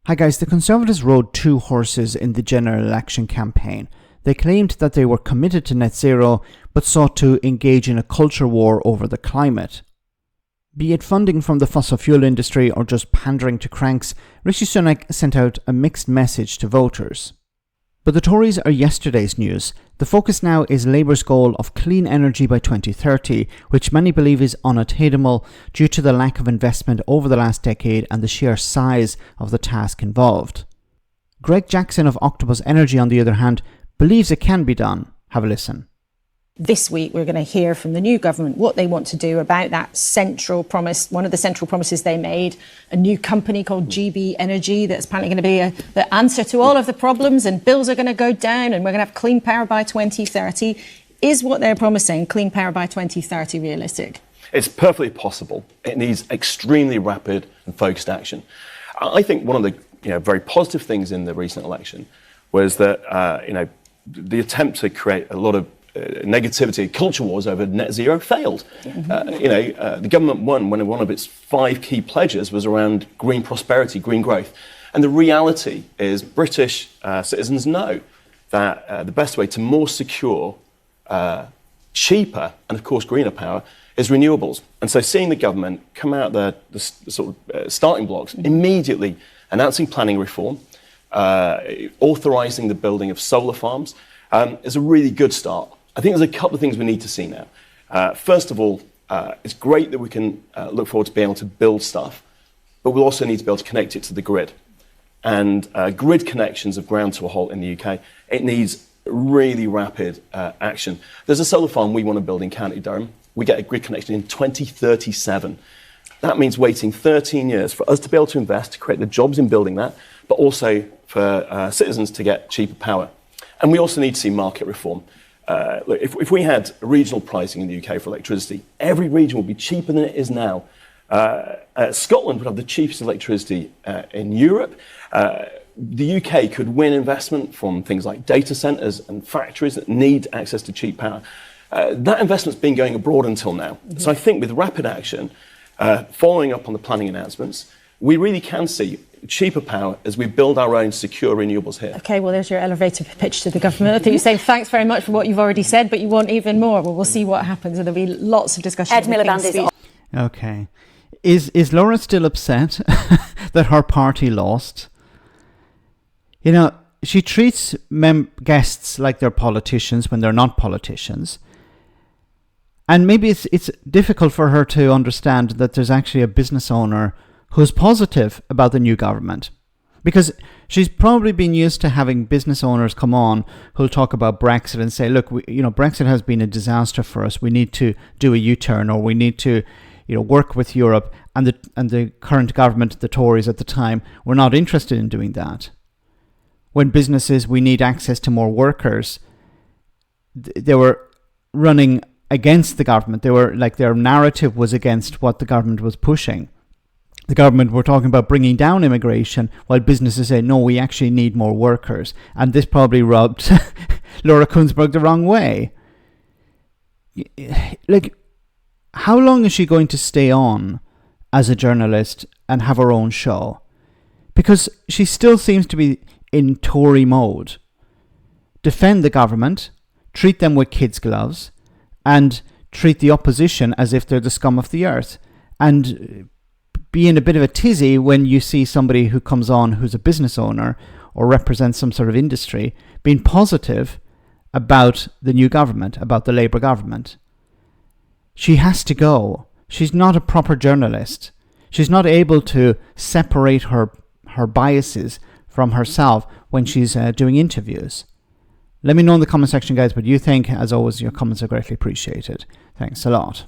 Hi guys, the Conservatives rode two horses in the general election campaign. They claimed that they were committed to net zero, but sought to engage in a culture war over the climate. Be it funding from the fossil fuel industry or just pandering to cranks, Rishi Sunak sent out a mixed message to voters. But the Tories are yesterday's news. The focus now is Labour's goal of clean energy by 2030, which many believe is unattainable due to the lack of investment over the last decade and the sheer size of the task involved. Jackson of Octopus Energy, on the other hand, believes it can be done. Have a listen. This week, we're going to hear from the new government what they want to do about that central promise, one of the central promises they made, a new company called GB Energy that's apparently going to be the answer to all of the problems, and bills are going to go down and we're going to have clean power by 2030. Is what they're promising, clean power by 2030, realistic? It's perfectly possible. It needs extremely rapid and focused action. I think one of the very positive things in the recent election was that the attempt to create a lot of negativity, culture wars over net zero failed. The government won when one of its 5 key pledges was around green prosperity, green growth. And the reality is British citizens know that the best way to more secure, cheaper, and of course greener power is renewables. And so seeing the government come out the sort of starting blocks, immediately announcing planning reform, authorising the building of solar farms, is a really good start. I think there's a couple of things we need to see now. First of all, it's great that we can look forward to being able to build stuff, but we'll also need to be able to connect it to the grid. And grid connections of ground to a halt in the UK, it needs really rapid action. There's a solar farm we want to build in County Durham. We get a grid connection in 2037. That means waiting 13 years for us to be able to invest, to create the jobs in building that, but also for citizens to get cheaper power. And we also need to see market reform. Look, if we had regional pricing in the UK for electricity, every region would be cheaper than it is now. Scotland would have the cheapest electricity in Europe. The UK could win investment from things like data centres and factories that need access to cheap power. That investment's been going abroad until now. So I think with rapid action, following up on the planning announcements, we really can see cheaper power as we build our own secure renewables here. OK, well, there's your elevator pitch to the government. I think you're saying thanks very much for what you've already said, but you want even more. Well, we'll see what happens, and there'll be lots of discussion. Ed Miliband is on. OK. Is Laura still upset that her party lost? You know, she treats guests like they're politicians when they're not politicians. And maybe it's difficult for her to understand that there's actually a business owner who's positive about the new government. Because she's probably been used to having business owners come on who'll talk about Brexit and say, look, Brexit has been a disaster for us. We need to do a U-turn, or we need to work with Europe. And the current government, the Tories at the time, were not interested in doing that. When businesses, we need access to more workers, they were running against the government. They were their narrative was against what the government was pushing. The government were talking about bringing down immigration, while businesses say, no, we actually need more workers. And this probably rubbed Laura Kuenssberg the wrong way. How long is she going to stay on as a journalist and have her own show? Because she still seems to be in Tory mode. Defend the government, treat them with kids' gloves, and treat the opposition as if they're the scum of the earth. And be in a bit of a tizzy when you see somebody who comes on who's a business owner or represents some sort of industry being positive about the new government, about the Labour government. She has to go. She's not a proper journalist. She's not able to separate her biases from herself when she's doing interviews. Let me know in the comment section, guys, what you think. As always, your comments are greatly appreciated. Thanks a lot.